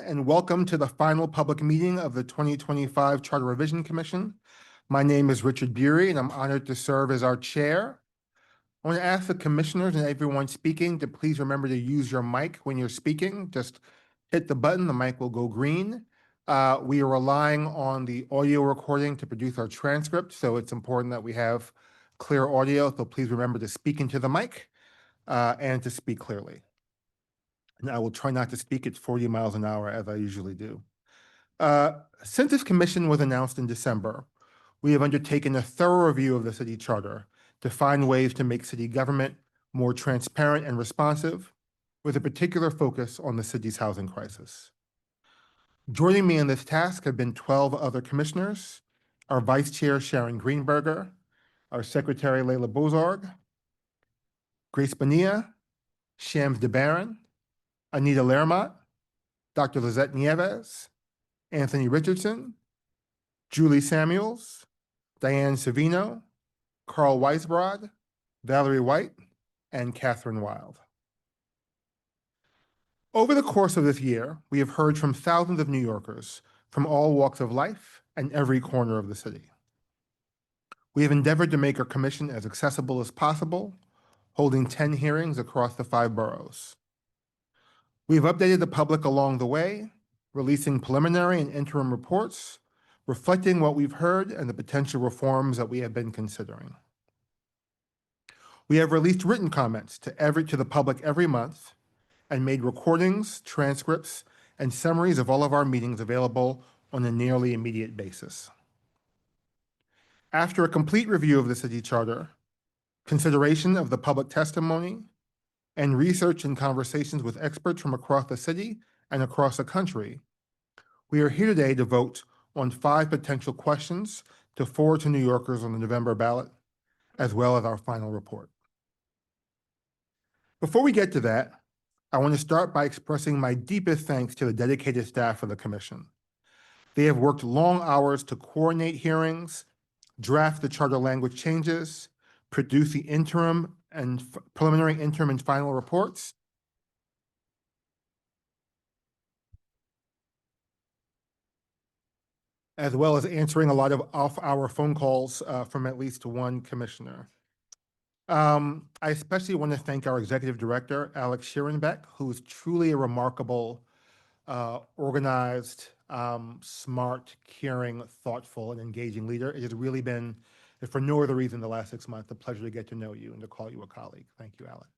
and welcome to the final public meeting of the 2025 Charter Revision Commission. My name is Richard Bury, and I'm honored to serve as our chair. I want to ask the commissioners and everyone speaking to please remember to use your mic when you're speaking. Just hit the button, the mic will go green. We are relying on the audio recording to produce our transcript, so it's important that we have clear audio, so please remember to speak into the mic and to speak clearly. And I will try not to speak at 40 miles an hour as I usually do. Since this commission was announced in December, we have undertaken a thorough review of the city charter to find ways to make city government more transparent and responsive, with a particular focus on the city's housing crisis. Joining me in this task have been 12 other commissioners, our Vice Chair Sharon Greenberger, our Secretary Leila Bozorg, Grace Bonilla, Shams DeBaron, Anita Lermont, Dr. Lizette Nieves, Anthony Richardson, Julie Samuels, Diane Savino, Carl Weisbrod, Valerie White, and Catherine Wild. Over the course of this year, we have heard from thousands of New Yorkers from all walks of life and every corner of the city. We have endeavored to make our commission as accessible as possible, holding 10 hearings across the 5 boroughs. We have updated the public along the way, releasing preliminary and interim reports, reflecting what we've heard and the potential reforms that we have been considering. We have released written comments to the public every month and made recordings, transcripts, and summaries of all of our meetings available on a nearly immediate basis. After a complete review of the city charter, consideration of the public testimony, and research and conversations with experts from across the city and across the country, we are here today to vote on 5 potential questions to forward to New Yorkers on the November ballot, as well as our final report. Before we get to that, I want to start by expressing my deepest thanks to the dedicated staff of the Commission. They have worked long hours to coordinate hearings, draft the charter language changes, produce the preliminary interim and final reports, as well as answering a lot of off-hour phone calls from at least one commissioner. I especially want to thank our executive director, Alex Scherenbeck, who is truly a remarkable, organized, smart, caring, thoughtful, and engaging leader. It has really been, if for no other reason, the last 6 months, a pleasure to get to know you and to call you a colleague. Thank you, Alex.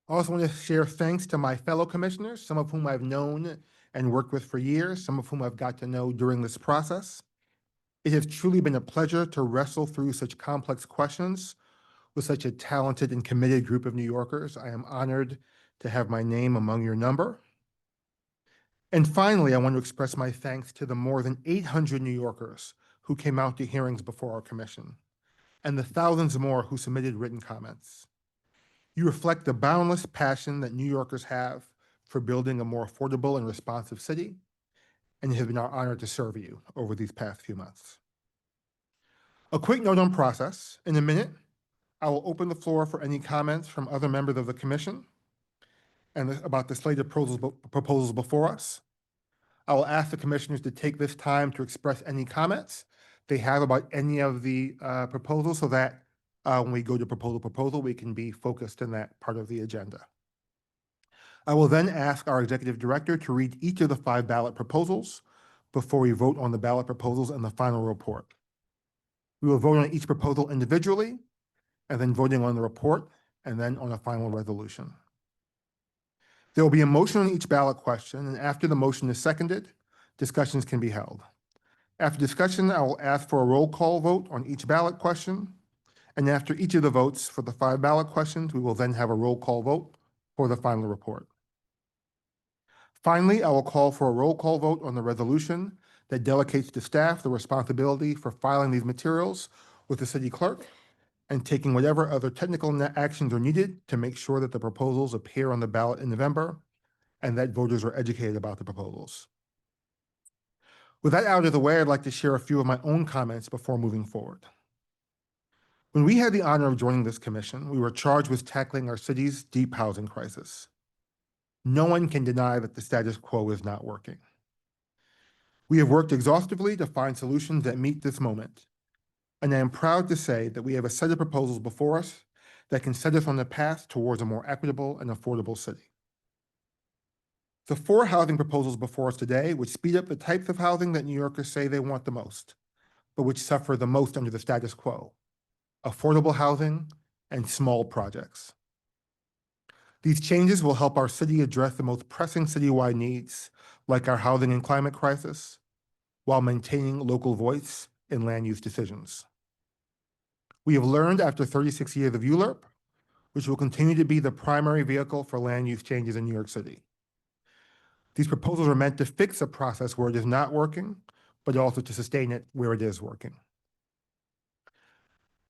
I also want to share thanks to my fellow commissioners, some of whom I've known and worked with for years, some of whom I've got to know during this process. It has truly been a pleasure to wrestle through such complex questions with such a talented and committed group of New Yorkers. I am honored to have my name among your number. And finally, I want to express my thanks to the more than 800 New Yorkers who came out to hearings before our commission, and the thousands more who submitted written comments. You reflect the boundless passion that New Yorkers have for building a more affordable and responsive city, and it has been our honor to serve you over these past few months. A quick note on process. In a minute, I will open the floor for any comments from other members of the commission and about the slate of proposals before us. I will ask the commissioners to take this time to express any comments they have about any of the proposals, so that when we go to proposal, we can be focused in that part of the agenda. I will then ask our executive director to read each of the 5 ballot proposals before we vote on the ballot proposals and the final report. We will vote on each proposal individually, and then voting on the report, and then on a final resolution. There will be a motion on each ballot question, and after the motion is seconded, discussions can be held. After discussion, I will ask for a roll call vote on each ballot question, and after each of the votes for the 5 ballot questions, we will then have a roll call vote for the final report. Finally, I will call for a roll call vote on the resolution that delegates to staff the responsibility for filing these materials with the city clerk and taking whatever other technical actions are needed to make sure that the proposals appear on the ballot in November and that voters are educated about the proposals. With that out of the way, I'd like to share a few of my own comments before moving forward. When we had the honor of joining this commission, we were charged with tackling our city's deep housing crisis. No one can deny that the status quo is not working. We have worked exhaustively to find solutions that meet this moment, and I am proud to say that we have a set of proposals before us that can set us on the path towards a more equitable and affordable city. The 4 housing proposals before us today would speed up the types of housing that New Yorkers say they want the most, but which suffer the most under the status quo: affordable housing and small projects. These changes will help our city address the most pressing citywide needs, like our housing and climate crisis, while maintaining local voice in land use decisions. We have learned after 36 years of ULURP, which will continue to be the primary vehicle for land use changes in New York City. These proposals are meant to fix a process where it is not working, but also to sustain it where it is working.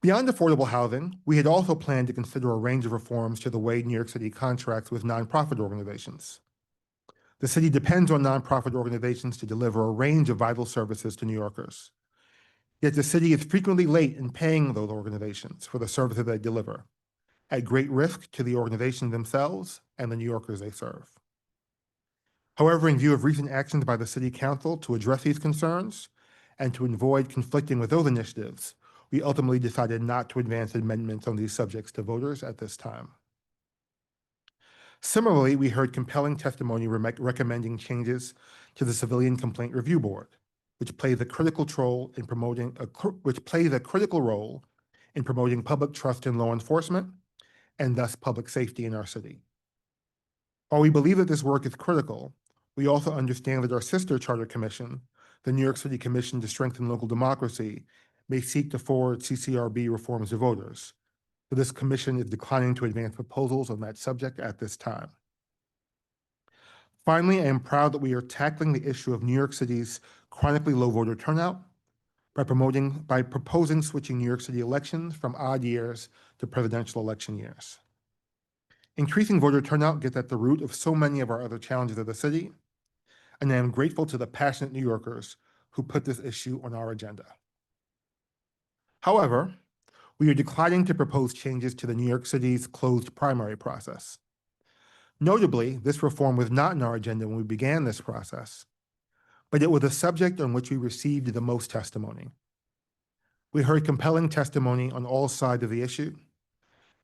Beyond affordable housing, we had also planned to consider a range of reforms to the way New York City contracts with nonprofit organizations. The city depends on nonprofit organizations to deliver a range of vital services to New Yorkers. Yet the city is frequently late in paying those organizations for the services they deliver, at great risk to the organizations themselves and the New Yorkers they serve. However, in view of recent actions by the City Council to address these concerns and to avoid conflicting with those initiatives, we ultimately decided not to advance amendments on these subjects to voters at this time. Similarly, we heard compelling testimony recommending changes to the Civilian Complaint Review Board, which plays a critical role in promoting public trust in law enforcement and thus public safety in our city. While we believe that this work is critical, we also understand that our sister charter commission, the New York City Commission to Strengthen Local Democracy, may seek to forward CCRB reforms to voters. So this commission is declining to advance proposals on that subject at this time. Finally, I am proud that we are tackling the issue of New York City's chronically low voter turnout by proposing switching New York City elections from odd years to presidential election years. Increasing voter turnout gets at the root of so many of our other challenges of the city, and I am grateful to the passionate New Yorkers who put this issue on our agenda. However, we are declining to propose changes to the New York City's closed primary process. Notably, this reform was not on our agenda when we began this process, but it was a subject on which we received the most testimony. We heard compelling testimony on all sides of the issue,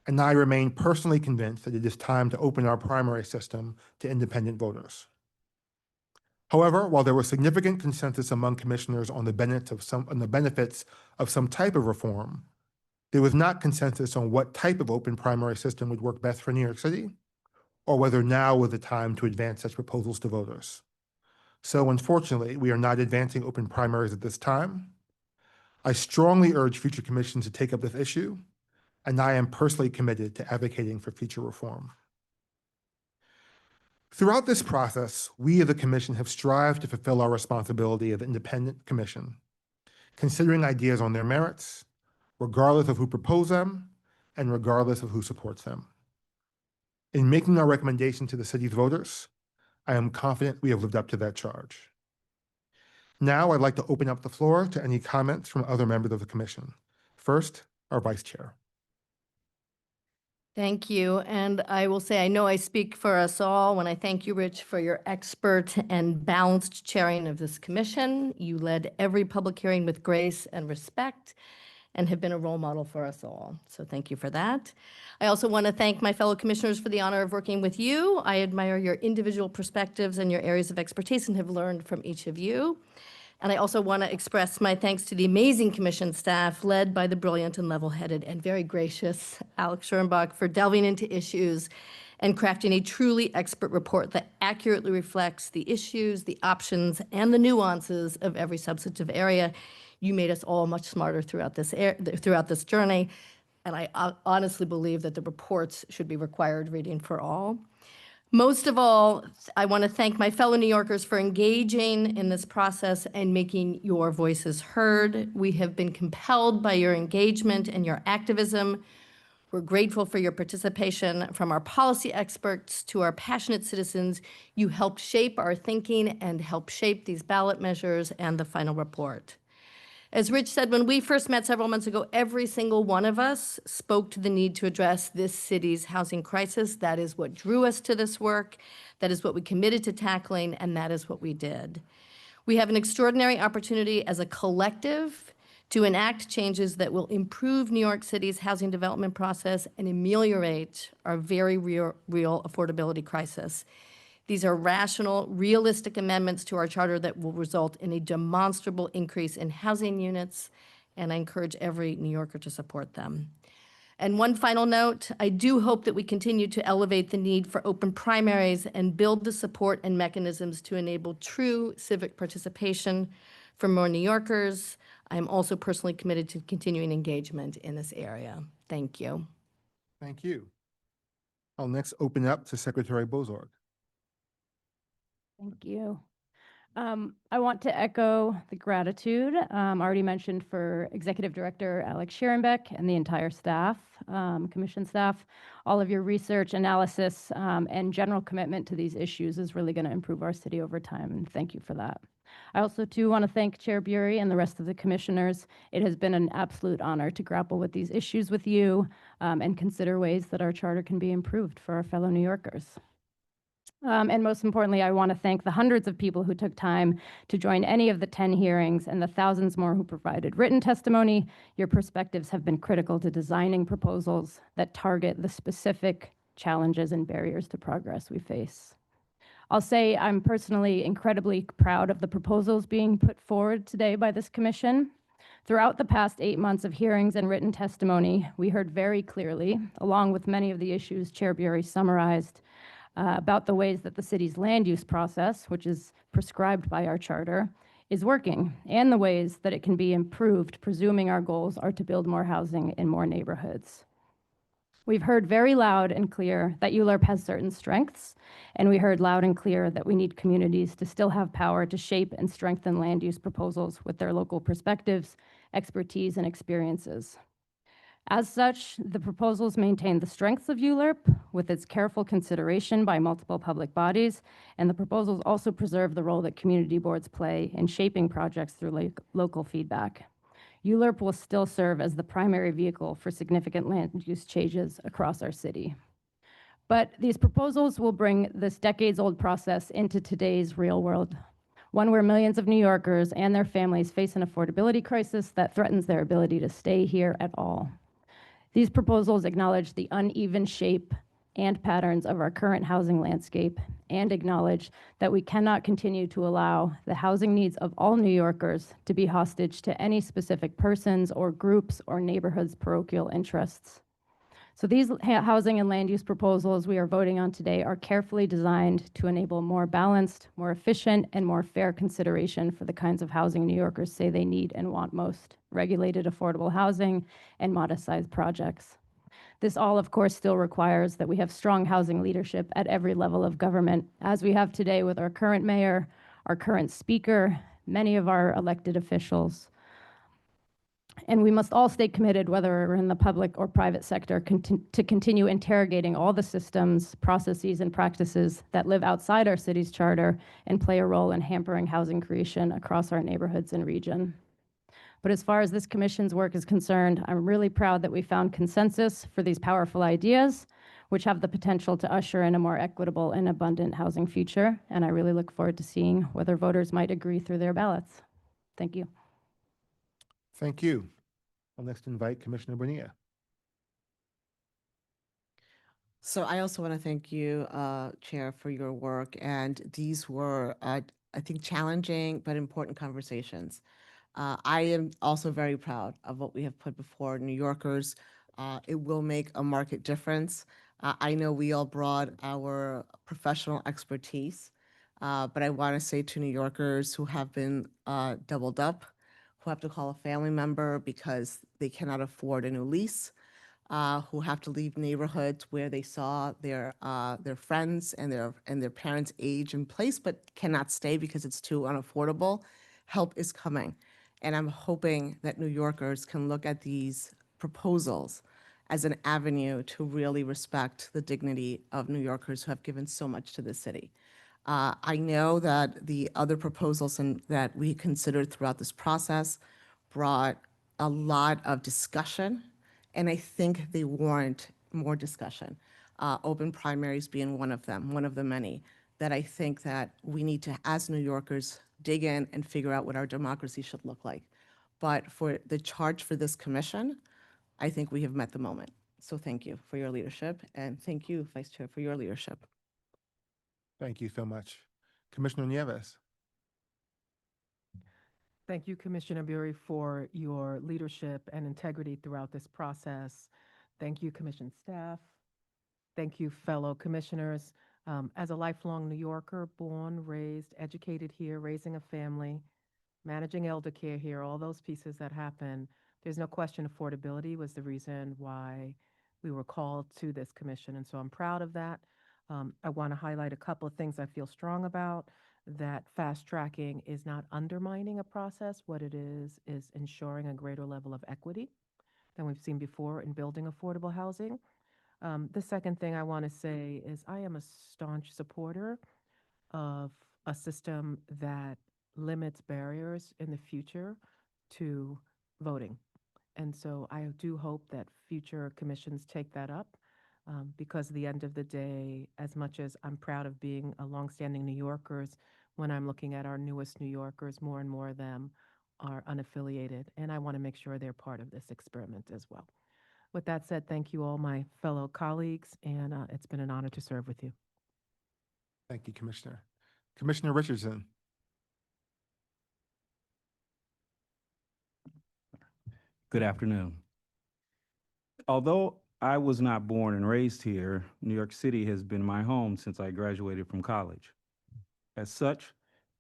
and I remain personally convinced that it is time to open our primary system to independent voters. However, while there was significant consensus among commissioners on the benefits of some type of reform, there was not consensus on what type of open primary system would work best for New York City, or whether now was the time to advance such proposals to voters. So unfortunately, we are not advancing open primaries at this time. I strongly urge future commissions to take up this issue, and I am personally committed to advocating for future reform. Throughout this process, we as a commission have strived to fulfill our responsibility as an independent commission, considering ideas on their merits, regardless of who proposed them and regardless of who supports them. In making our recommendation to the city's voters, I am confident we have lived up to that charge. Now I'd like to open up the floor to any comments from other members of the commission. First, our vice chair. Thank you. And I will say, I know I speak for us all when I thank you, Rich, for your expert and balanced chairing of this commission. You led every public hearing with grace and respect and have been a role model for us all. So thank you for that. I also want to thank my fellow commissioners for the honor of working with you. I admire your individual perspectives and your areas of expertise and have learned from each of you. And I also want to express my thanks to the amazing commission staff led by the brilliant and level-headed and very gracious Alex Schoenbach for delving into issues and crafting a truly expert report that accurately reflects the issues, the options, and the nuances of every substantive area. You made us all much smarter throughout this journey, and I honestly believe that the reports should be required reading for all. Most of all, I want to thank my fellow New Yorkers for engaging in this process and making your voices heard. We have been compelled by your engagement and your activism. We're grateful for your participation. From our policy experts to our passionate citizens, you helped shape our thinking and help shape these ballot measures and the final report. As Rich said, when we first met several months ago, every single one of us spoke to the need to address this city's housing crisis. That is what drew us to this work. That is what we committed to tackling, and that is what we did. We have an extraordinary opportunity as a collective to enact changes that will improve New York City's housing development process and ameliorate our very real affordability crisis. These are rational, realistic amendments to our charter that will result in a demonstrable increase in housing units, and I encourage every New Yorker to support them. And one final note, I do hope that we continue to elevate the need for open primaries and build the support and mechanisms to enable true civic participation for more New Yorkers. I am also personally committed to continuing engagement in this area. Thank you. Thank you. I'll next open up to Secretary Bozorg. Thank you. I want to echo the gratitude already mentioned for Executive Director Alex Scherenbeck and the entire staff, Commission staff. All of your research, analysis, and general commitment to these issues is really going to improve our city over time, and thank you for that. I also too want to thank Chair Bury and the rest of the commissioners. It has been an absolute honor to grapple with these issues with you and consider ways that our charter can be improved for our fellow New Yorkers. And most importantly, I want to thank the hundreds of people who took time to join any of the 10 hearings and the thousands more who provided written testimony. Your perspectives have been critical to designing proposals that target the specific challenges and barriers to progress we face. I'll say I'm personally incredibly proud of the proposals being put forward today by this commission. Throughout the past 8 months of hearings and written testimony, we heard very clearly, along with many of the issues Chair Bury summarized, about the ways that the city's land use process, which is prescribed by our charter, is working, and the ways that it can be improved, presuming our goals are to build more housing in more neighborhoods. We've heard very loud and clear that ULURP has certain strengths, and we heard loud and clear that we need communities to still have power to shape and strengthen land use proposals with their local perspectives, expertise, and experiences. As such, the proposals maintain the strengths of ULURP with its careful consideration by multiple public bodies, and the proposals also preserve the role that community boards play in shaping projects through local feedback. ULURP will still serve as the primary vehicle for significant land use changes across our city. But these proposals will bring this decades-old process into today's real world, one where millions of New Yorkers and their families face an affordability crisis that threatens their ability to stay here at all. These proposals acknowledge the uneven shape and patterns of our current housing landscape and acknowledge that we cannot continue to allow the housing needs of all New Yorkers to be hostage to any specific persons or groups or neighborhoods' parochial interests. So these housing and land use proposals we are voting on today are carefully designed to enable more balanced, more efficient, and more fair consideration for the kinds of housing New Yorkers say they need and want most: regulated affordable housing and modest-sized projects. This all, of course, still requires that we have strong housing leadership at every level of government, as we have today with our current mayor, our current speaker, many of our elected officials. And we must all stay committed, whether we're in the public or private sector, to continue interrogating all the systems, processes, and practices that live outside our city's charter and play a role in hampering housing creation across our neighborhoods and region. But as far as this commission's work is concerned, I'm really proud that we found consensus for these powerful ideas, which have the potential to usher in a more equitable and abundant housing future. And I really look forward to seeing whether voters might agree through their ballots. Thank you. Thank you. I'll next invite Commissioner Bonilla. So I also want to thank you, Chair, for your work. And these were, I think, challenging but important conversations. I am also very proud of what we have put before New Yorkers. It will make a marked difference. I know we all brought our professional expertise, but I want to say to New Yorkers who have been doubled up, who have to call a family member because they cannot afford a new lease, who have to leave neighborhoods where they saw their friends and their parents age in place, but cannot stay because it's too unaffordable. Help is coming. And I'm hoping that New Yorkers can look at these proposals as an avenue to really respect the dignity of New Yorkers who have given so much to the city. I know that the other proposals that we considered throughout this process brought a lot of discussion, and I think they warrant more discussion. Open primaries being one of them, one of the many, that I think that we need to, as New Yorkers, dig in and figure out what our democracy should look like. But for the charge for this commission, I think we have met the moment. So thank you for your leadership, and thank you, Vice Chair, for your leadership. Thank you so much. Commissioner Nieves. Thank you, Commissioner Bury, for your leadership and integrity throughout this process. Thank you, Commission staff. Thank you, fellow commissioners. As a lifelong New Yorker, born, raised, educated here, raising a family, managing elder care here, all those pieces that happen, there's no question affordability was the reason why we were called to this commission. And so I'm proud of that. I want to highlight a couple of things I feel strong about. That fast tracking is not undermining a process. What it is ensuring a greater level of equity than we've seen before in building affordable housing. The second thing I want to say is I am a staunch supporter of a system that limits barriers in the future to voting. And so I do hope that future commissions take that up because at the end of the day, as much as I'm proud of being a longstanding New Yorkers, when I'm looking at our newest New Yorkers, more and more of them are unaffiliated. And I want to make sure they're part of this experiment as well. With that said, thank you all my fellow colleagues, and it's been an honor to serve with you. Thank you, Commissioner. Commissioner Richardson. Good afternoon. Although I was not born and raised here, New York City has been my home since I graduated from college. As such,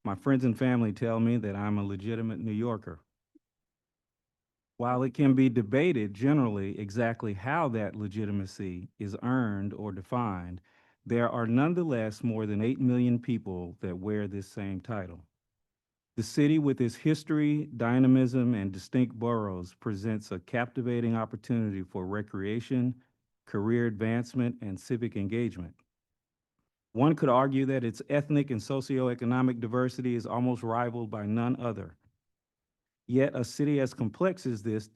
my friends and family tell me that I'm a legitimate New Yorker. While it can be debated generally exactly how that legitimacy is earned or defined, there are nonetheless more than 8 million people that wear this same title. The city, with its history, dynamism, and distinct boroughs, presents a captivating opportunity for recreation, career advancement, and civic engagement. One could argue that its ethnic and socioeconomic diversity is almost rivaled by none other. Yet a city as complex as this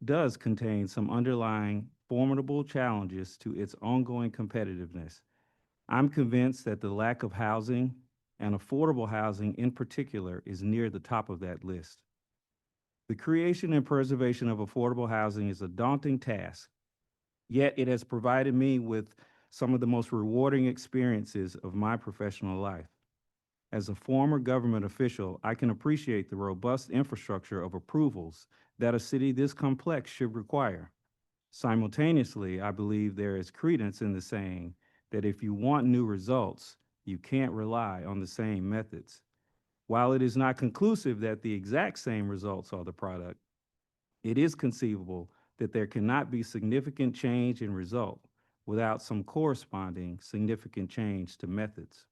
does contain some underlying formidable challenges to its ongoing competitiveness. I'm convinced that the lack of housing, and affordable housing in particular, is near the top of that list. The creation and preservation of affordable housing is a daunting task, yet it has provided me with some of the most rewarding experiences of my professional life. As a former government official, I can appreciate the robust infrastructure of approvals that a city this complex should require. Simultaneously, I believe there is credence in the saying that if you want new results, you can't rely on the same methods. While it is not conclusive that the exact same results are the product, it is conceivable that there cannot be significant change in result without some corresponding significant change to methods.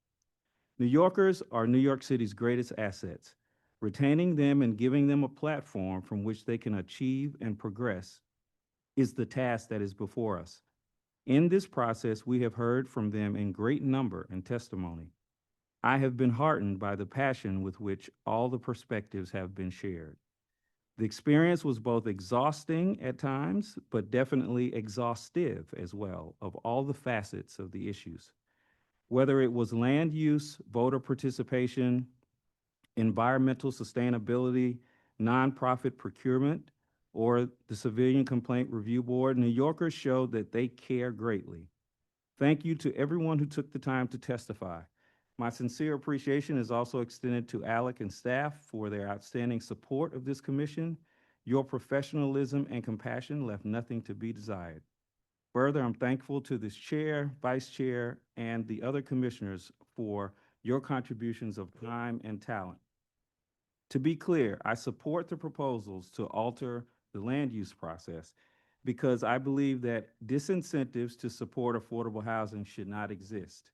New Yorkers are New York City's greatest assets. Retaining them and giving them a platform from which they can achieve and progress is the task that is before us. In this process, we have heard from them in great number and testimony. I have been heartened by the passion with which all the perspectives have been shared. The experience was both exhausting at times, but definitely exhaustive as well, of all the facets of the issues. Whether it was land use, voter participation, environmental sustainability, nonprofit procurement, or the Civilian Complaint Review Board, New Yorkers showed that they care greatly. Thank you to everyone who took the time to testify. My sincere appreciation is also extended to ALEC and staff for their outstanding support of this commission. Your professionalism and compassion left nothing to be desired. Further, I'm thankful to this chair, vice chair, and the other commissioners for your contributions of time and talent. To be clear, I support the proposals to alter the land use process because I believe that disincentives to support affordable housing should not exist.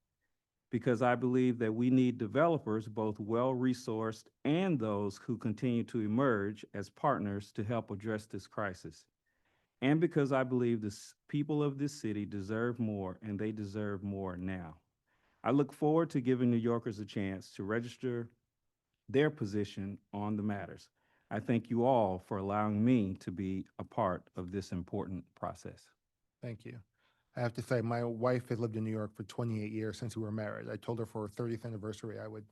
Because I believe that we need developers, both well-resourced and those who continue to emerge as partners to help address this crisis. And because I believe the people of this city deserve more, and they deserve more now. I look forward to giving New Yorkers a chance to register their position on the matters. I thank you all for allowing me to be a part of this important process. Thank you. I have to say, my wife has lived in New York for 28 years since we were married. I told her for her 30th anniversary, I would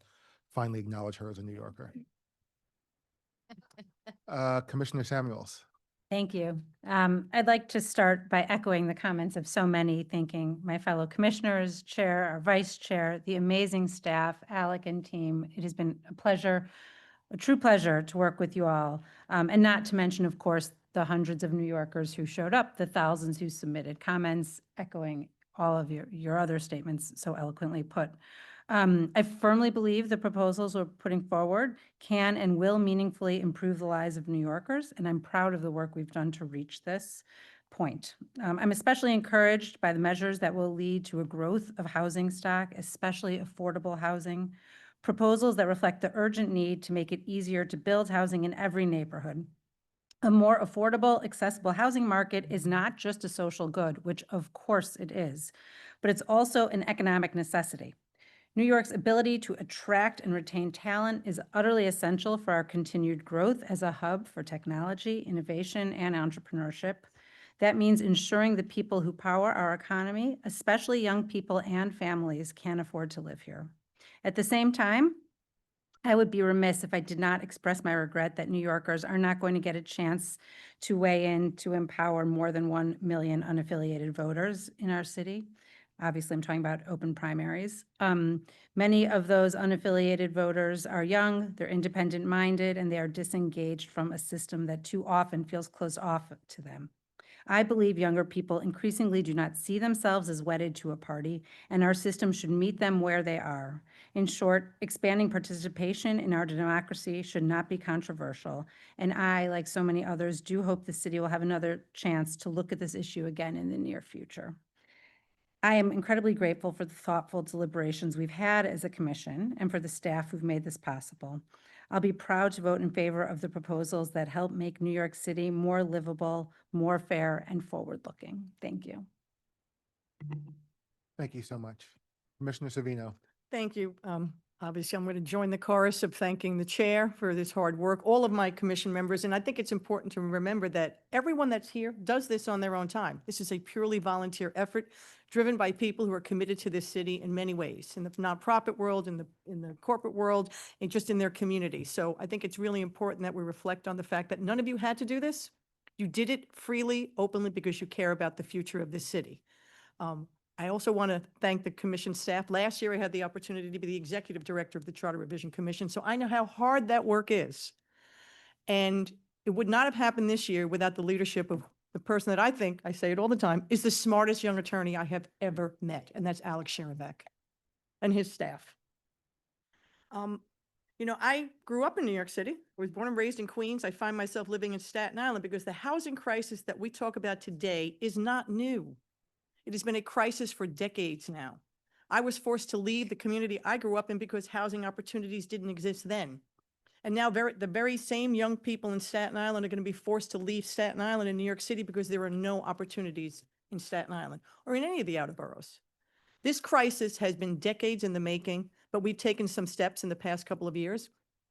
finally acknowledge her as a New Yorker. Commissioner Samuels. Thank you. I'd like to start by echoing the comments of so many, thanking my fellow commissioners, chair, our vice chair, the amazing staff, Alec and team. It has been a pleasure, a true pleasure to work with you all. And not to mention, of course, the hundreds of New Yorkers who showed up, the thousands who submitted comments, echoing all of your other statements so eloquently put. I firmly believe the proposals we're putting forward can and will meaningfully improve the lives of New Yorkers, and I'm proud of the work we've done to reach this point. I'm especially encouraged by the measures that will lead to a growth of housing stock, especially affordable housing, proposals that reflect the urgent need to make it easier to build housing in every neighborhood. A more affordable, accessible housing market is not just a social good, which of course it is, but it's also an economic necessity. New York's ability to attract and retain talent is utterly essential for our continued growth as a hub for technology, innovation, and entrepreneurship. That means ensuring the people who power our economy, especially young people and families, can afford to live here. At the same time, I would be remiss if I did not express my regret that New Yorkers are not going to get a chance to weigh in to empower more than 1 million unaffiliated voters in our city. Obviously, I'm talking about open primaries. Many of those unaffiliated voters are young, they're independent-minded, and they are disengaged from a system that too often feels closed off to them. I believe younger people increasingly do not see themselves as wedded to a party, and our system should meet them where they are. In short, expanding participation in our democracy should not be controversial, and I, like so many others, do hope the city will have another chance to look at this issue again in the near future. I am incredibly grateful for the thoughtful deliberations we've had as a commission and for the staff who've made this possible. I'll be proud to vote in favor of the proposals that help make New York City more livable, more fair, and forward-looking. Thank you. Thank you so much. Commissioner Savino. Thank you. Obviously, I'm going to join the chorus of thanking the chair for this hard work, all of my commission members, and I think it's important to remember that everyone that's here does this on their own time. This is a purely volunteer effort driven by people who are committed to this city in many ways, in the nonprofit world, in the corporate world, and just in their community. So I think it's really important that we reflect on the fact that none of you had to do this. You did it freely, openly, because you care about the future of this city. I also want to thank the commission staff. Last year, I had the opportunity to be the executive director of the Charter Revision Commission, so I know how hard that work is. And it would not have happened this year without the leadership of the person that I think, I say it all the time, is the smartest young attorney I have ever met, and that's Alex Scherenbeck and his staff. You know, I grew up in New York City. I was born and raised in Queens. I find myself living in Staten Island because the housing crisis that we talk about today is not new. It has been a crisis for decades now. I was forced to leave the community I grew up in because housing opportunities didn't exist then. And now the very same young people in Staten Island are going to be forced to leave Staten Island and New York City because there are no opportunities in Staten Island or in any of the outer boroughs. This crisis has been decades in the making, but we've taken some steps in the past couple of years.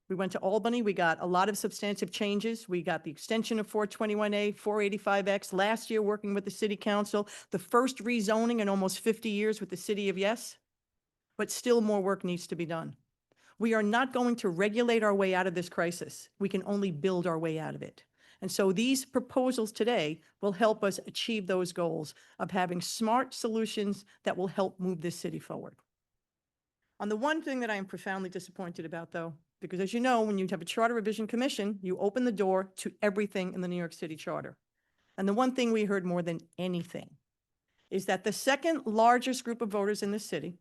We went to Albany. We got a lot of substantive changes. We got the extension of 421A, 485X last year, working with the city council, the first rezoning in almost 50 years with the city of Yes, but still more work needs to be done. We are not going to regulate our way out of this crisis. We can only build our way out of it. And so these proposals today will help us achieve those goals of having smart solutions that will help move this city forward. On the one thing that I am profoundly disappointed about, though, because as you know, when you have a Charter Revision Commission, you open the door to everything in the New York City Charter. And the one thing we heard more than anything is that the second largest group of voters in the city,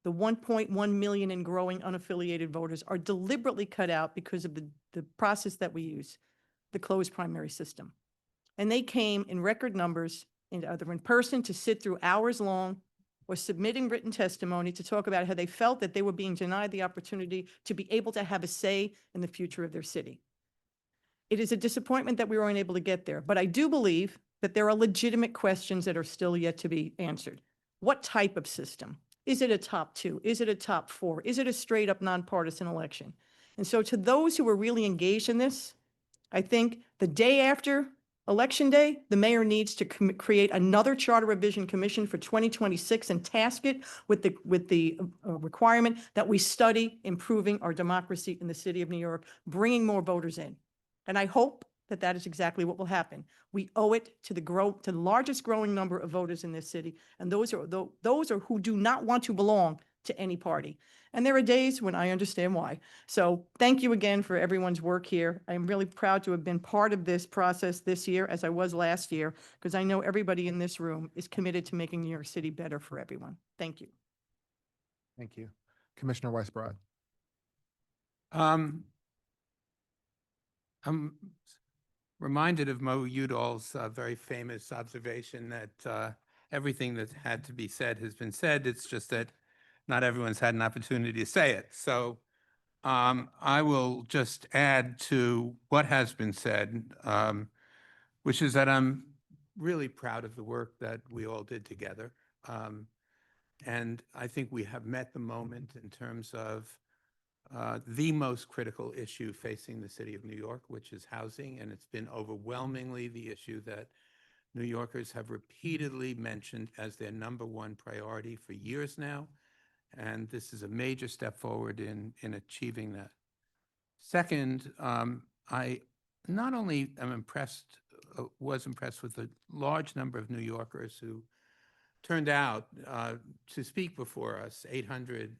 the 1.1 million and growing unaffiliated voters, are deliberately cut out because of the process that we use, the closed primary system. And they came in record numbers, either in person to sit through hours long or submitting written testimony to talk about how they felt that they were being denied the opportunity to be able to have a say in the future of their city. It is a disappointment that we weren't able to get there, but I do believe that there are legitimate questions that are still yet to be answered. What type of system? Is it a top two? Is it a top four? Is it a straight up nonpartisan election? And so to those who are really engaged in this, I think the day after Election Day, the mayor needs to create another charter revision commission for 2026 and task it with the requirement that we study improving our democracy in the city of New York, bringing more voters in. And I hope that that is exactly what will happen. We owe it to the largest growing number of voters in this city, and those are who do not want to belong to any party. And there are days when I understand why. So thank you again for everyone's work here. I'm really proud to have been part of this process this year, as I was last year, because I know everybody in this room is committed to making New York City better for everyone. Thank you. Thank you. Commissioner Weiss-Broad. I'm reminded of Mo Udall's very famous observation that everything that had to be said has been said. It's just that not everyone's had an opportunity to say it. So I will just add to what has been said, which is that I'm really proud of the work that we all did together. And I think we have met the moment in terms of the most critical issue facing the city of New York, which is housing. And it's been overwhelmingly the issue that New Yorkers have repeatedly mentioned as their #1 priority for years now. And this is a major step forward in achieving that. Second, I not only am impressed, was impressed with the large number of New Yorkers who turned out to speak before us, 800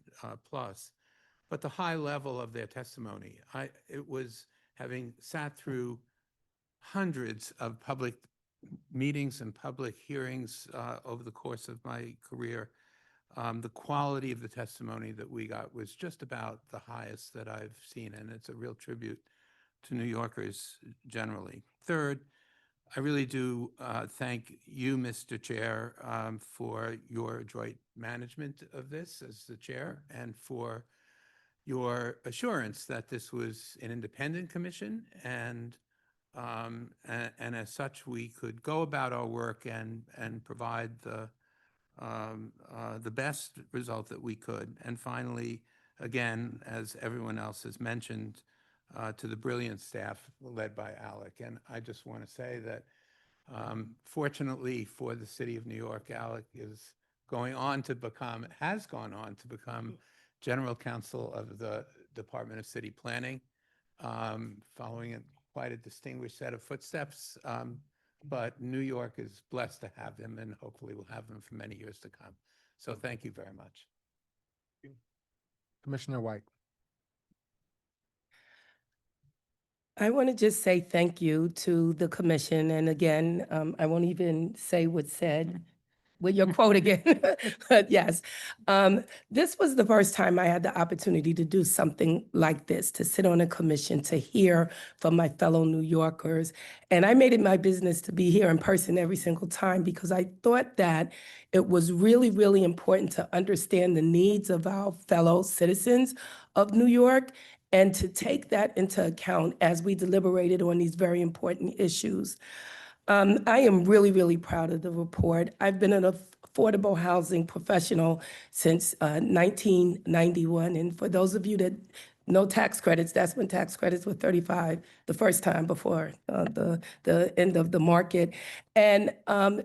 plus, but the high level of their testimony. It was, having sat through hundreds of public meetings and public hearings over the course of my career, the quality of the testimony that we got was just about the highest that I've seen, and it's a real tribute to New Yorkers generally. Third, I really do thank you, Mr. Chair, for your adroit management of this as the chair, and for your assurance that this was an independent commission, and as such, we could go about our work and provide the best result that we could. And finally, again, as everyone else has mentioned, to the brilliant staff led by Alec. And I just want to say that fortunately for the city of New York, Alec has gone on to become General Counsel of the Department of City Planning, following quite a distinguished set of footsteps. But New York is blessed to have him, and hopefully we'll have him for many years to come. So thank you very much. Commissioner White. I want to just say thank you to the commission. And again, I won't even say what's said with your quote again, but yes. This was the first time I had the opportunity to do something like this, to sit on a commission, to hear from my fellow New Yorkers. And I made it my business to be here in person every single time, because I thought that it was really, really important to understand the needs of our fellow citizens of New York, and to take that into account as we deliberated on these very important issues. I am really, really proud of the report. I've been an affordable housing professional since 1991. And for those of you that know tax credits, that's when tax credits were 35 the first time before the end of the market. And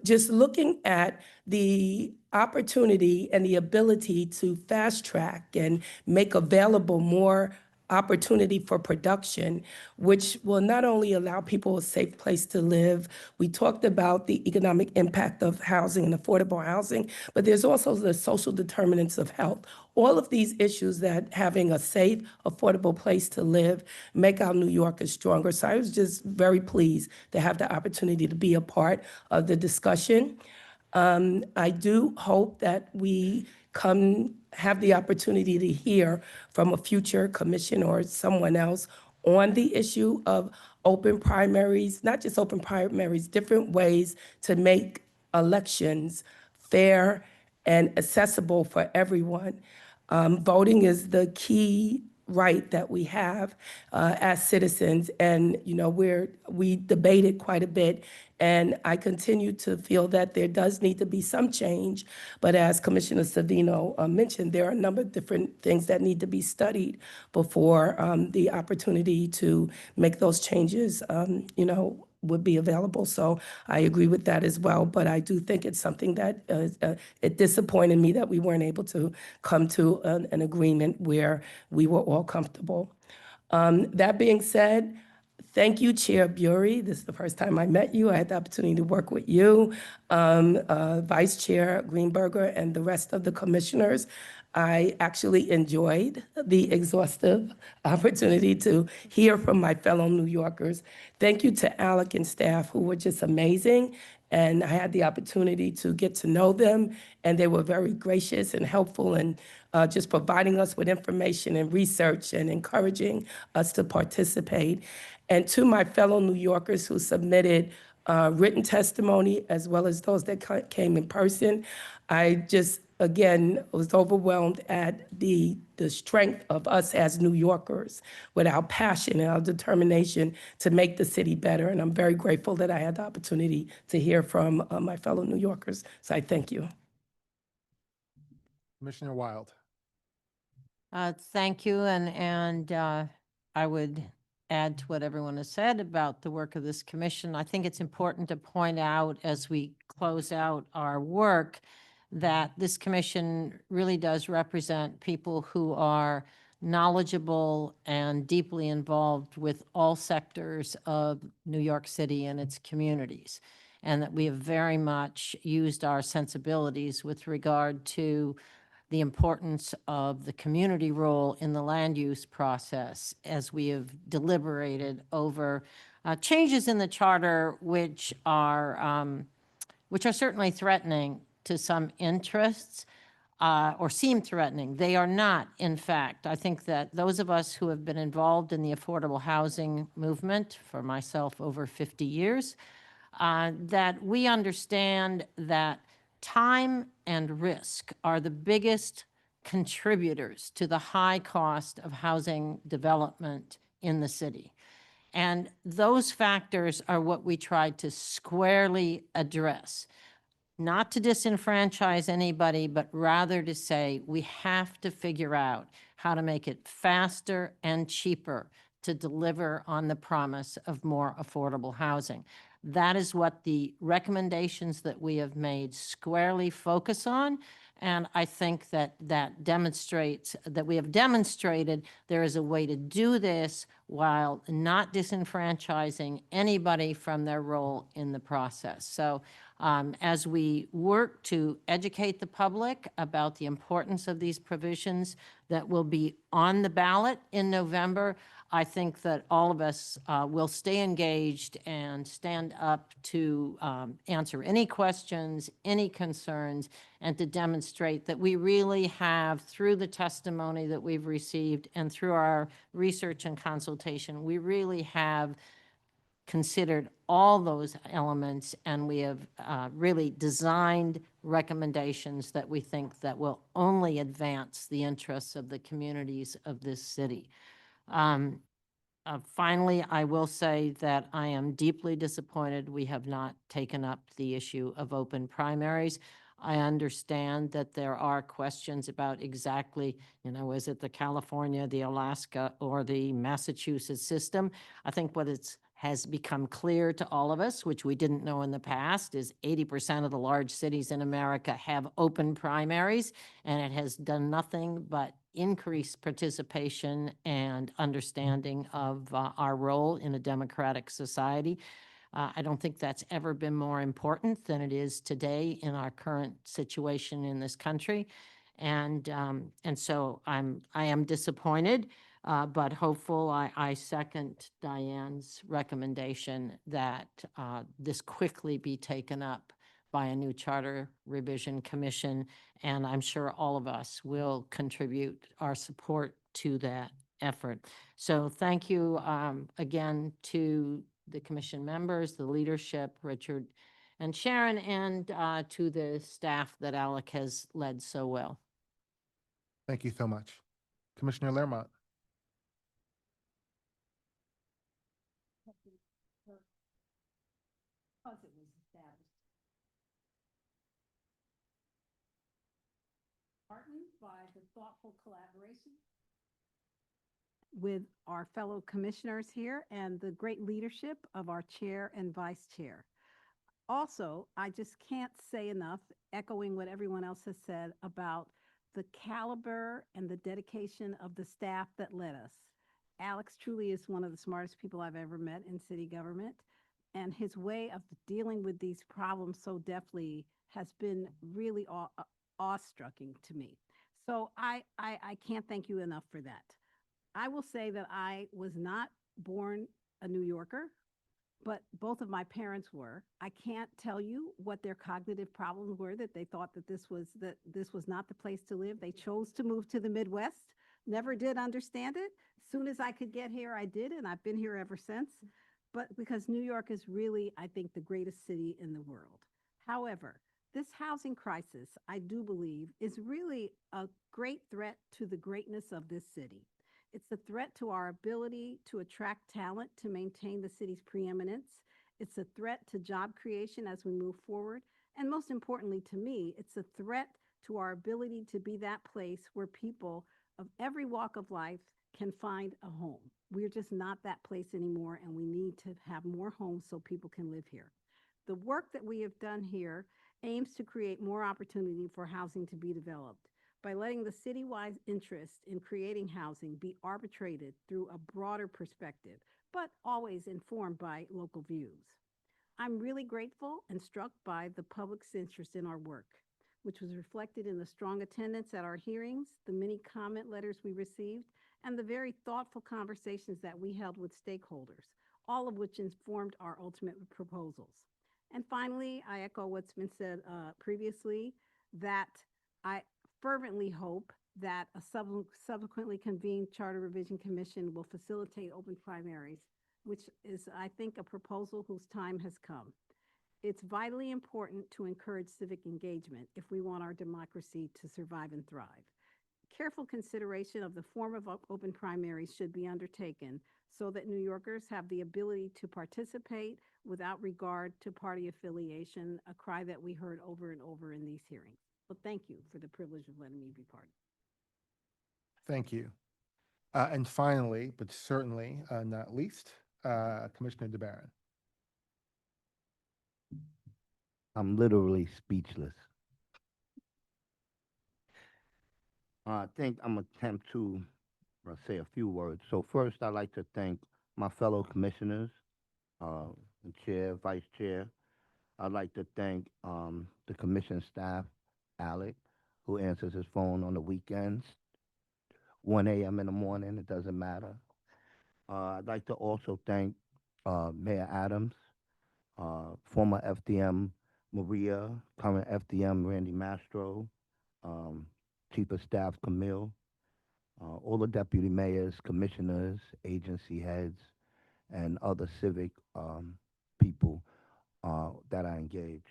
just looking at the opportunity and the ability to fast track and make available more opportunity for production, which will not only allow people a safe place to live. We talked about the economic impact of housing and affordable housing, but there's also the social determinants of health. All of these issues that having a safe, affordable place to live make our New Yorkers stronger. So I was just very pleased to have the opportunity to be a part of the discussion. I do hope that we have the opportunity to hear from a future commission or someone else on the issue of open primaries, not just open primaries, different ways to make elections fair and accessible for everyone. Voting is the key right that we have as citizens. And, you know, we debated quite a bit, and I continue to feel that there does need to be some change. But as Commissioner Savino mentioned, there are a number of different things that need to be studied before the opportunity to make those changes, you know, would be available. So I agree with that as well. But I do think it's something that it disappointed me that we weren't able to come to an agreement where we were all comfortable. That being said, thank you, Chair Bury. This is the first time I met you. I had the opportunity to work with you, Vice Chair Greenberger, and the rest of the commissioners. I actually enjoyed the exhaustive opportunity to hear from my fellow New Yorkers. Thank you to Alec and staff, who were just amazing. And I had the opportunity to get to know them, and they were very gracious and helpful and just providing us with information and research and encouraging us to participate. And to my fellow New Yorkers who submitted written testimony, as well as those that came in person, I just, again, was overwhelmed at the strength of us as New Yorkers with our passion and our determination to make the city better. And I'm very grateful that I had the opportunity to hear from my fellow New Yorkers. So I thank you. Commissioner Wild. Thank you, and I would add to what everyone has said about the work of this commission. I think it's important to point out as we close out our work that this commission really does represent people who are knowledgeable and deeply involved with all sectors of New York City and its communities, and that we have very much used our sensibilities with regard to the importance of the community role in the land use process as we have deliberated over changes in the charter which are certainly threatening to some interests or seem threatening. They are not, in fact. I think that those of us who have been involved in the affordable housing movement, for myself over 50 years, that we understand that time and risk are the biggest contributors to the high cost of housing development in the city. And those factors are what we tried to squarely address. Not to disenfranchise anybody, but rather to say we have to figure out how to make it faster and cheaper to deliver on the promise of more affordable housing. That is what the recommendations that we have made squarely focus on. And I think that that demonstrates that we have demonstrated there is a way to do this while not disenfranchising anybody from their role in the process. So as we work to educate the public about the importance of these provisions that will be on the ballot in November, I think that all of us will stay engaged and stand up to answer any questions, any concerns, and to demonstrate that we really have, through the testimony that we've received and through our research and consultation, we really have considered all those elements, and we have really designed recommendations that we think that will only advance the interests of the communities of this city. Finally, I will say that I am deeply disappointed we have not taken up the issue of open primaries. I understand that there are questions about exactly, you know, is it the California, the Alaska, or the Massachusetts system? I think what has become clear to all of us, which we didn't know in the past, is 80% of the large cities in America have open primaries, and it has done nothing but increase participation and understanding of our role in a democratic society. I don't think that's ever been more important than it is today in our current situation in this country. And so I am disappointed, but hopeful. I second Diane's recommendation that this quickly be taken up by a new charter revision commission, and I'm sure all of us will contribute our support to that effort. So thank you again to the commission members, the leadership, Richard and Sharon, and to the staff that Alec has led so well. Thank you so much. Commissioner Lermont. thoughtful collaboration with our fellow commissioners here and the great leadership of our chair and vice chair. Also, I just can't say enough, echoing what everyone else has said about the caliber and the dedication of the staff that led us. Alex truly is one of the smartest people I've ever met in city government, and his way of dealing with these problems so deftly has been really awe-striking to me. So I can't thank you enough for that. I will say that I was not born a New Yorker, but both of my parents were. I can't tell you what their cognitive problems were, that they thought that this was not the place to live. They chose to move to the Midwest, never did understand it. As soon as I could get here, I did, and I've been here ever since. But because New York is really, I think, the greatest city in the world. However, this housing crisis, I do believe, is really a great threat to the greatness of this city. It's a threat to our ability to attract talent to maintain the city's preeminence. It's a threat to job creation as we move forward. And most importantly to me, it's a threat to our ability to be that place where people of every walk of life can find a home. We're just not that place anymore, and we need to have more homes so people can live here. The work that we have done here aims to create more opportunity for housing to be developed by letting the citywide interest in creating housing be arbitrated through a broader perspective, but always informed by local views. I'm really grateful and struck by the public's interest in our work, which was reflected in the strong attendance at our hearings, the many comment letters we received, and the very thoughtful conversations that we held with stakeholders, all of which informed our ultimate proposals. And finally, I echo what's been said previously, that I fervently hope that a subsequently convened Charter Revision Commission will facilitate open primaries, which is, I think, a proposal whose time has come. It's vitally important to encourage civic engagement if we want our democracy to survive and thrive. Careful consideration of the form of open primaries should be undertaken so that New Yorkers have the ability to participate without regard to party affiliation, a cry that we heard over and over in these hearings. Well, thank you for the privilege of letting me be part of it. Thank you. And finally, but certainly not least, Commissioner DeBarron. I'm literally speechless. I think I'm gonna attempt to say a few words. So first, I'd like to thank my fellow commissioners, the chair, vice chair. I'd like to thank the commission staff, Alec, who answers his phone on the weekends, 1 a.m. in the morning, it doesn't matter. I'd like to also thank Mayor Adams, former FDM Maria, current FDM Randy Mastro, Chief of Staff Camille, all the deputy mayors, commissioners, agency heads, and other civic people that I engage.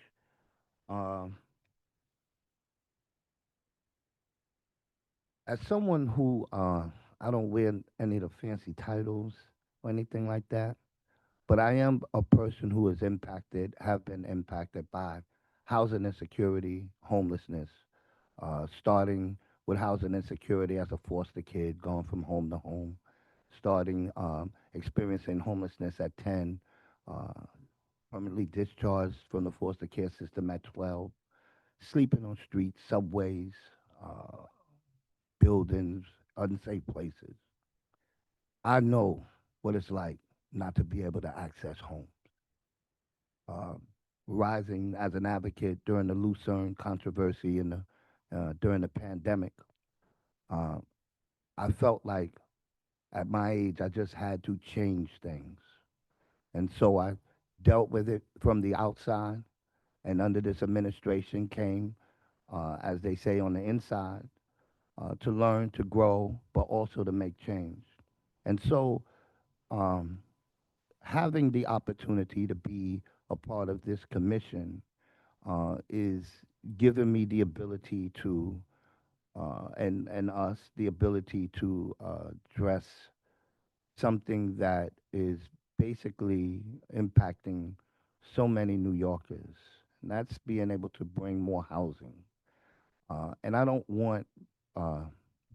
As someone who I don't wear any of the fancy titles or anything like that, but I am a person who is impacted, have been impacted by housing insecurity, homelessness, starting with housing insecurity as a foster kid, going from home to home, starting experiencing homelessness at 10, permanently discharged from the foster care system at 12, sleeping on streets, subways, buildings, unsafe places. I know what it's like not to be able to access homes. Uh, Rising as an advocate during the Lucerne controversy and during the pandemic, uh, I felt like at my age I just had to change things, and so I dealt with it from the outside. And under this administration came, as they say, on the inside, to learn, to grow, but also to make change. And so, um, having the opportunity to be a part of this commission is giving me the ability to, and us, the ability to address something that is basically impacting so many New Yorkers. And that's being able to bring more housing. And I don't want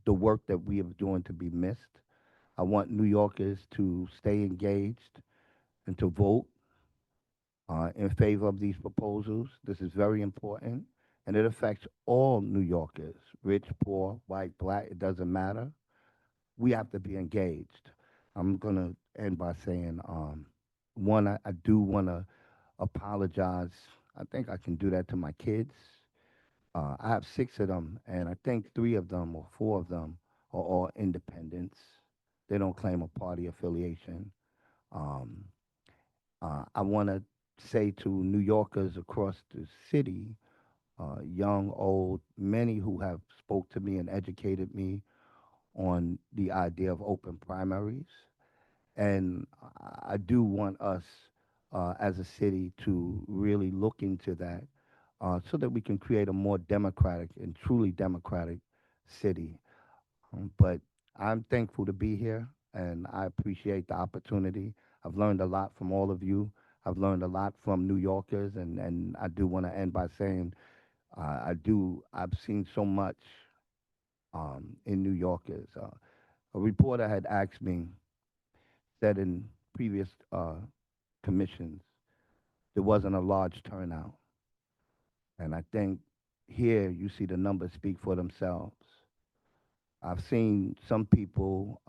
the work that we are doing to be missed. I want New Yorkers to stay engaged and to vote in favor of these proposals. This is very important, and it affects all New Yorkers, rich, poor, white, black, it doesn't matter. We have to be engaged. I'm going to end by saying, one, I do want to apologize. I think I can do that to my kids. I have 6 of them, and I think 3 of them or 4 of them are all independents. They don't claim a party affiliation. Um, I want to say to New Yorkers across the city, young, old, many who have spoke to me and educated me on the idea of open primaries. And I do want us as a city to really look into that so that we can create a more democratic and truly democratic city. But I'm thankful to be here and I appreciate the opportunity. I've learned a lot from all of you. I've learned a lot from New Yorkers, and I do want to end by saying I've seen so much in New Yorkers. A reporter had asked me, said in previous commissions, there wasn't a large turnout. And I think here you see the numbers speak for themselves. I've seen some people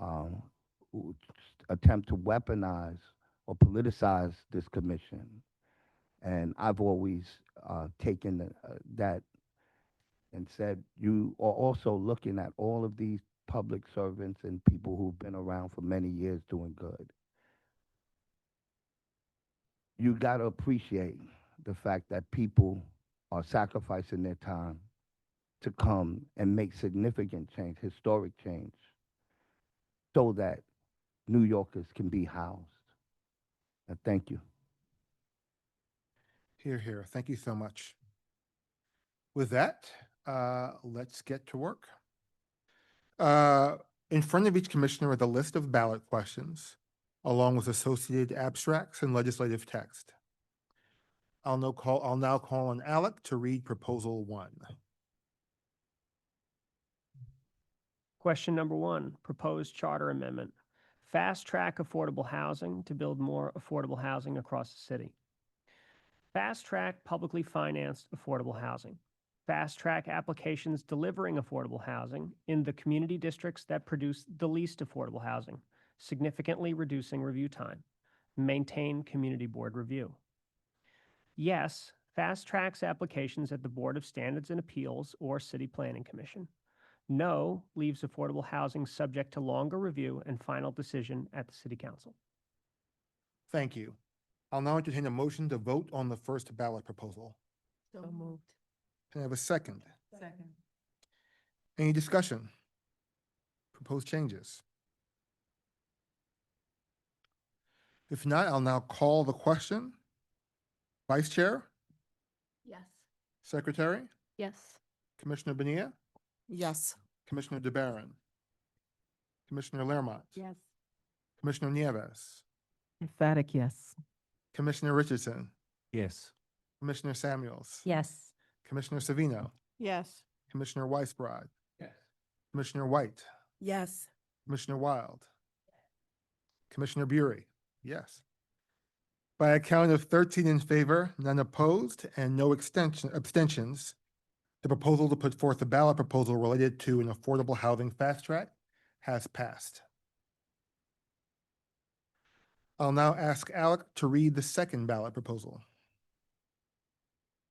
who attempt to weaponize or politicize this commission. And I've always taken that and said, you are also looking at all of these public servants and people who've been around for many years doing good. You got to appreciate the fact that people are sacrificing their time to come and make significant change, historic change, so that New Yorkers can be housed. Thank you. Hear, hear. Thank you so much. With that, let's get to work. In front of each commissioner is a list of ballot questions, along with associated abstracts and legislative text. I'll now call on Alec to read Proposal 1. Question number 1, proposed charter amendment. Fast track affordable housing to build more affordable housing across the city. Fast track publicly financed affordable housing. Fast track applications delivering affordable housing in the community districts that produce the least affordable housing, significantly reducing review time. Maintain community board review. Yes, fast tracks applications at the Board of Standards and Appeals or City Planning Commission. No leaves affordable housing subject to longer review and final decision at the City Council. Thank you. I'll now entertain a motion to vote on the first ballot proposal. So moved. Can I have a second? Second. Any discussion? Proposed changes? If not, I'll now call the question. Vice Chair, Yes. Secretary, Yes. Commissioner Bonilla, Yes. Commissioner DeBarron, Commissioner Lermont, Yes. Commissioner Nieves, Emphatic yes. Commissioner Richardson, Yes. Commissioner Samuels, Yes. Commissioner Savino, Yes. Commissioner Weisbrod, Yes. Commissioner White, Yes. Commissioner Wild, Commissioner Bury, yes. By a count of 13 in favor, none opposed, and no abstentions, the proposal to put forth a ballot proposal related to an affordable housing fast track has passed. I'll now ask Alec to read the second ballot proposal.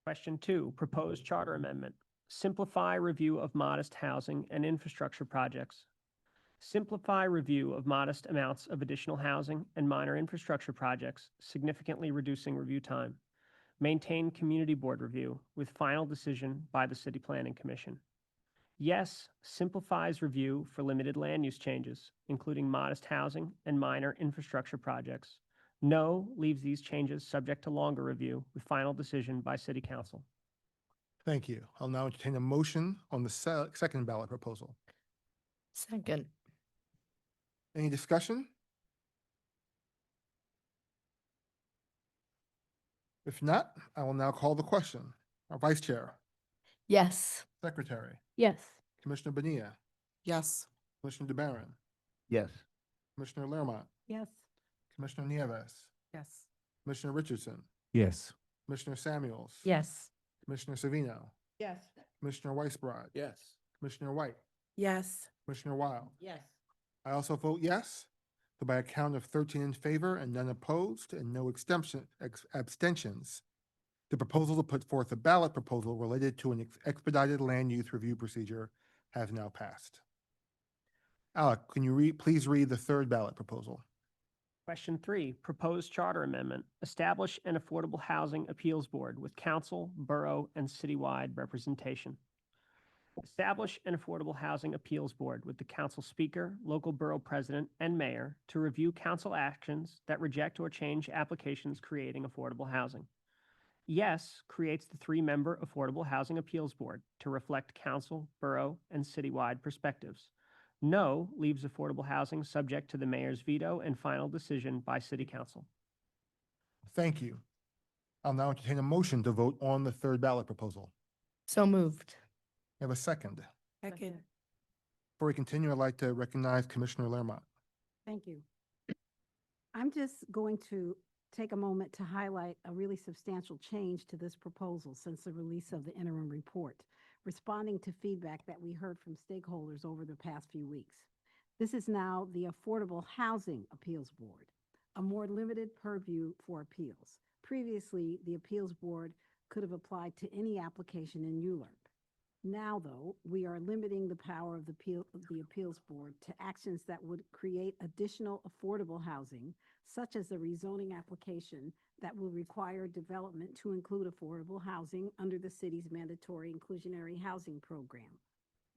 Question 2, proposed charter amendment. Simplify review of modest housing and infrastructure projects. Simplify review of modest amounts of additional housing and minor infrastructure projects, significantly reducing review time. Maintain community board review with final decision by the City Planning Commission. Yes, simplifies review for limited land use changes, including modest housing and minor infrastructure projects. No leaves these changes subject to longer review with final decision by City Council. Thank you. I'll now entertain a motion on the second ballot proposal. Second. Any discussion? If not, I will now call the question. Our Vice Chair, Yes. Secretary, Yes. Commissioner Bonilla, Yes. Commissioner DeBarron, Yes. Commissioner Lerma, Yes. Commissioner Nieves, Yes. Commissioner Richardson, Yes. Commissioner Samuels. Yes. Commissioner Savino, Yes. Commissioner Weisbrod, Yes. Commissioner White, Yes. Commissioner Wild. Yes. I also vote yes. So by a count of 13 in favor and none opposed and no abstentions, the proposal to put forth a ballot proposal related to an expedited land use review procedure has now passed. Alec, can you please read the third ballot proposal? Question 3, proposed charter amendment. Establish an affordable housing appeals board with council, borough, and citywide representation. Establish an affordable housing appeals board with the council speaker, local borough president, and mayor to review council actions that reject or change applications creating affordable housing. Yes creates the 3-member Affordable Housing Appeals Board to reflect council, borough, and citywide perspectives. No leaves affordable housing subject to the mayor's veto and final decision by city council. Thank you. I'll now entertain a motion to vote on the third ballot proposal. So moved. Have a second. Second. Before we continue, I'd like to recognize Commissioner Lerma. Thank you. I'm just going to take a moment to highlight a really substantial change to this proposal since the release of the interim report, responding to feedback that we heard from stakeholders over the past few weeks. This is now the Affordable Housing Appeals Board, a more limited purview for appeals. Previously, the Appeals Board could have applied to any application in ULURP. Now, though, we are limiting the power of the Appeals Board to actions that would create additional affordable housing, such as a rezoning application that will require development to include affordable housing under the city's mandatory inclusionary housing program.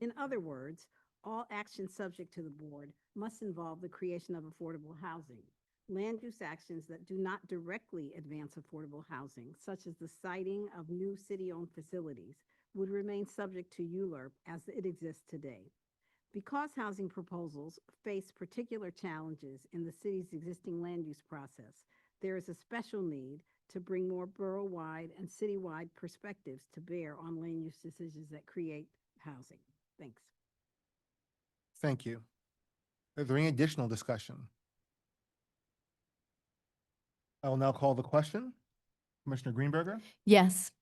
In other words, all actions subject to the board must involve the creation of affordable housing. Land use actions that do not directly advance affordable housing, such as the siting of new city-owned facilities, would remain subject to ULURP as it exists today. Because housing proposals face particular challenges in the city's existing land use process, there is a special need to bring more borough-wide and citywide perspectives to bear on land use decisions that create housing. Thanks. Thank you. Is there any additional discussion? I will now call the question. Commissioner Greenberger, Yes.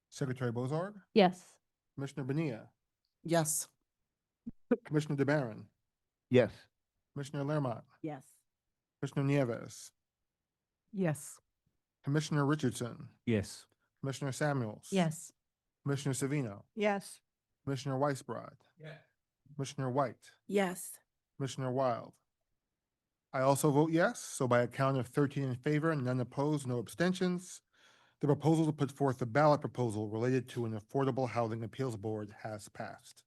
Secretary Bozarg, Yes. Commissioner Bonilla, Yes. Commissioner DeBarron, Yes. Commissioner Lerma, Yes. Commissioner Nieves, Yes. Commissioner Richardson, Yes. Commissioner Samuels. Yes. Commissioner Savino, Yes. Commissioner Weisbrod, Yes. Commissioner White, Yes. Commissioner Wild. I also vote yes, so by a count of 13 in favor, none opposed, no abstentions, the proposal to put forth a ballot proposal related to an affordable housing appeals board has passed.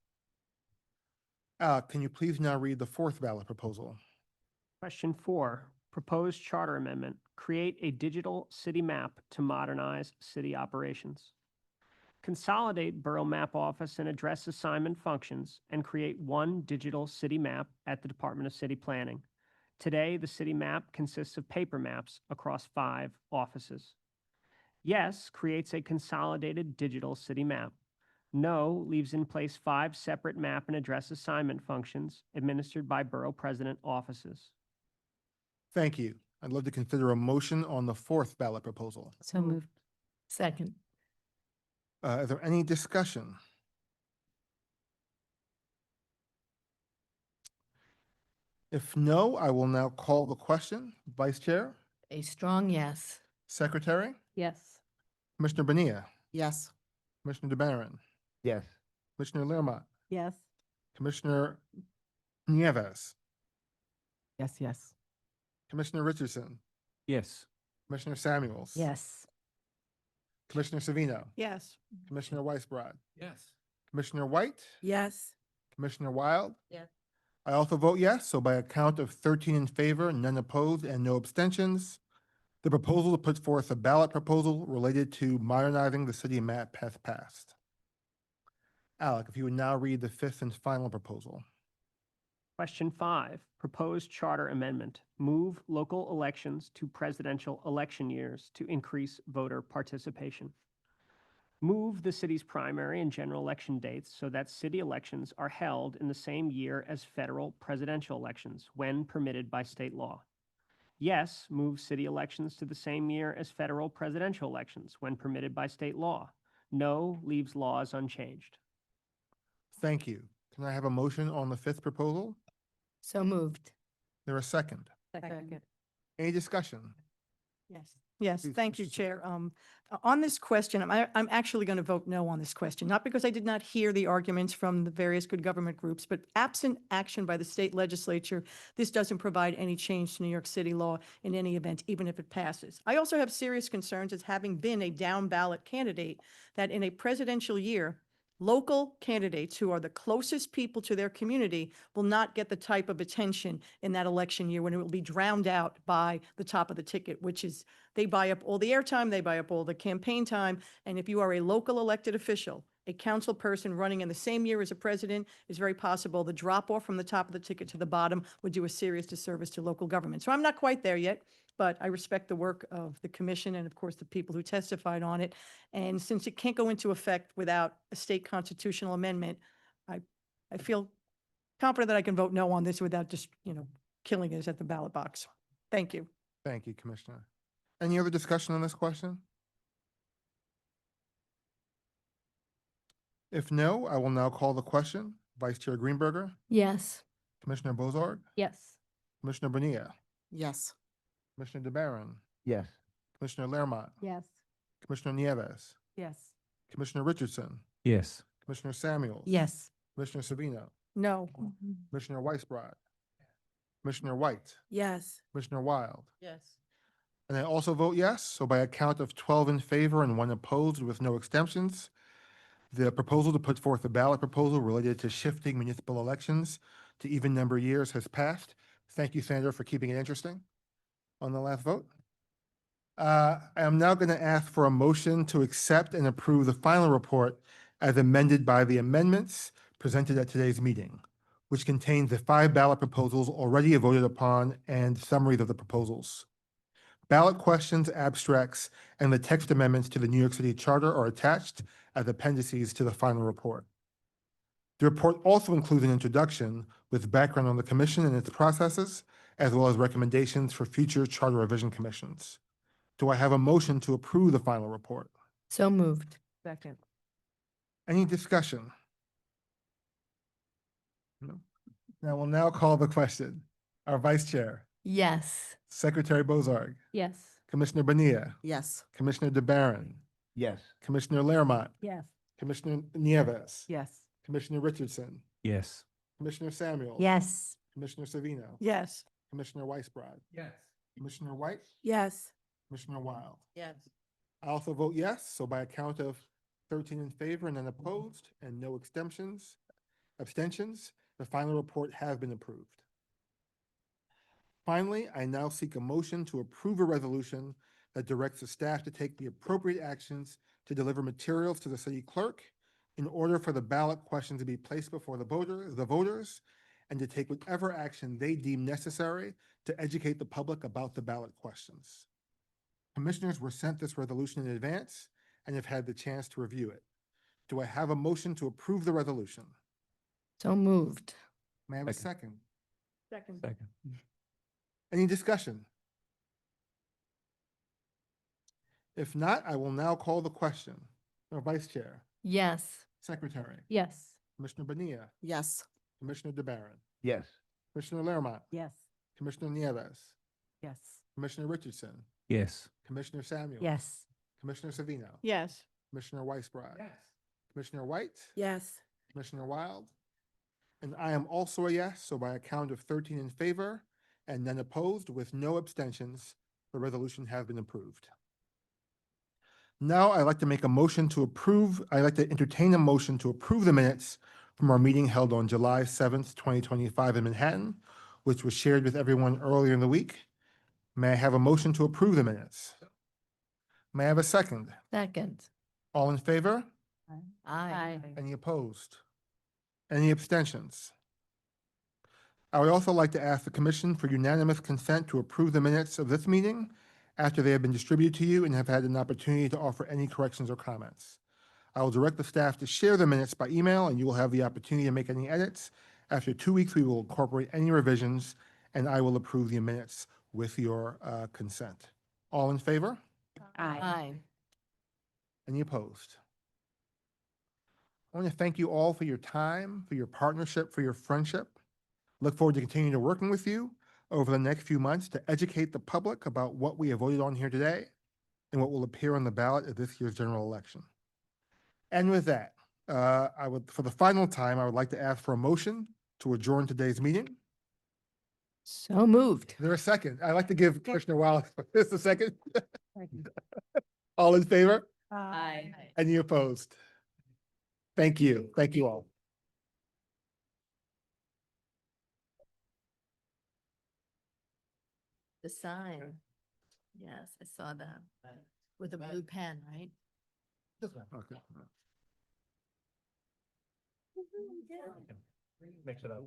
Can you please now read the fourth ballot proposal? Question 4, proposed charter amendment. Create a digital city map to modernize city operations. Consolidate borough map office and address assignment functions and create one digital city map at the Department of City Planning. Today, the city map consists of paper maps across 5 offices. Yes creates a consolidated digital city map. No leaves in place 5 separate map and address assignment functions administered by borough president offices. Thank you. I'd love to consider a motion on the fourth ballot proposal. So moved. Second. Is there any discussion? If no, I will now call the question. Vice Chair, A strong yes. Secretary, Yes. Commissioner Bonilla, Yes. Commissioner DeBarron, Yes. Commissioner Lerma, Yes. Commissioner Nieves, Yes. Yes. Commissioner Richardson, Yes. Commissioner Samuels. Yes. Commissioner Savino, Yes. Commissioner Weisbrod, Yes. Commissioner White, Yes. Commissioner Wild. Yes. I also vote yes, so by a count of 13 in favor, none opposed, and no abstentions, the proposal to put forth a ballot proposal related to modernizing the city map has passed. Alec, if you would now read the fifth and final proposal. Question 5, proposed charter amendment. Move local elections to presidential election years to increase voter participation. Move the city's primary and general election dates so that city elections are held in the same year as federal presidential elections when permitted by state law. Yes, move city elections to the same year as federal presidential elections when permitted by state law. No leaves laws unchanged. Thank you. Can I have a motion on the fifth proposal? So moved. There a second? Second. Any discussion? Yes. Yes, Please, thank you, Mrs. Chair. On this question, I'm actually going to vote no on this question, not because I did not hear the arguments from the various good government groups, but absent action by the state legislature, this doesn't provide any change to New York City law in any event, even if it passes. I also have serious concerns as having been a down ballot candidate, that in a presidential year, local candidates who are the closest people to their community will not get the type of attention in that election year when it will be drowned out by the top of the ticket, which is they buy up all the airtime, they buy up all the campaign time. And if you are a local elected official, a council person running in the same year as a president, it's very possible the drop off from the top of the ticket to the bottom would do a serious disservice to local government. So I'm not quite there yet, but I respect the work of the commission and of course the people who testified on it. And since it can't go into effect without a state constitutional amendment, I feel confident that I can vote no on this without just, killing us at the ballot box. Thank you. Thank you, Commissioner. Any other discussion on this question? If no, I will now call the question. Vice Chair Greenberger, Yes. Commissioner Bozarg, Yes. Commissioner Bonilla, Yes. Commissioner DeBarron, Yes. Commissioner Lermont, Yes. Commissioner Nieves, Yes. Commissioner Richardson, Yes. Commissioner Samuels. Yes. Commissioner Savino, No. Commissioner Weisbrod, Commissioner White, Yes. Commissioner Wild. Yes. And I also vote yes, so by a count of 12 in favor and 1 opposed with no abstentions, the proposal to put forth a ballot proposal related to shifting municipal elections to even number years has passed. Thank you, Sandra, for keeping it interesting on the last vote. I am now going to ask for a motion to accept and approve the final report as amended by the amendments presented at today's meeting, which contains the 5 ballot proposals already voted upon and summaries of the proposals. Ballot questions, abstracts, and the text amendments to the New York City Charter are attached as appendices to the final report. The report also includes an introduction with background on the commission and its processes, as well as recommendations for future charter revision commissions. Do I have a motion to approve the final report? So moved. Second. Any discussion? No. I will now call the question. Our Vice Chair, Yes. Secretary Bozarg, Yes. Commissioner Bonilla, Yes. Commissioner DeBarron, Yes. Commissioner Lermont, Yes. Commissioner Nieves, Yes. Commissioner Richardson, Yes. Commissioner Samuels. Yes. Commissioner Savino. Yes. Commissioner Weisbrod, Yes. Commissioner White, Yes. Commissioner Wild. Yes. I also vote yes, so by a count of 13 in favor and none opposed and no abstentions, the final report has been approved. Finally, I now seek a motion to approve a resolution that directs the staff to take the appropriate actions to deliver materials to the city clerk in order for the ballot question to be placed before the voters, and to take whatever action they deem necessary to educate the public about the ballot questions. Commissioners were sent this resolution in advance and have had the chance to review it. Do I have a motion to approve the resolution? So moved. May I have a Second. second? Second. Any discussion? If not, I will now call the question. Our Vice Chair, Yes. Secretary, Yes. Commissioner Bonilla, Yes. Commissioner DeBarron, Yes. Commissioner Lermont, Yes. Commissioner Nieves, Yes. Commissioner Richardson, Yes. Commissioner Samuel. Yes. Commissioner Savino. Yes. Commissioner Weisbrod. Yes. Commissioner White. Yes. Commissioner Wild. And I am also a yes, so by a count of 13 in favor and none opposed with no abstentions, the resolution has been approved. Now I'd like to entertain a motion to approve the minutes from our meeting held on July 7th, 2025 in Manhattan, which was shared with everyone earlier in the week. May I have a motion to approve the minutes? May I have a second? Second. All in favor? Aye. Any opposed? Any abstentions? I would also like to ask the commission for unanimous consent to approve the minutes of this meeting after they have been distributed to you and have had an opportunity to offer any corrections or comments. I will direct the staff to share the minutes by email, and you will have the opportunity to make any edits. After 2 weeks, we will incorporate any revisions, and I will approve the minutes with your consent. All in favor? Aye. Any opposed? I want to thank you all for your time, for your partnership, for your friendship. Look forward to continuing to working with you over the next few months to educate the public about what we have voted on here today and what will appear on the ballot at this year's general election. And with that, for the final time, I would like to ask for a motion to adjourn today's meeting. So moved. Is there a second? I'd like to give Commissioner Wallace just a second. All in favor? Aye. Any opposed? Thank you. Thank you all. The sign. Yes, I saw that. With a blue pen, right? Okay. Mix it up.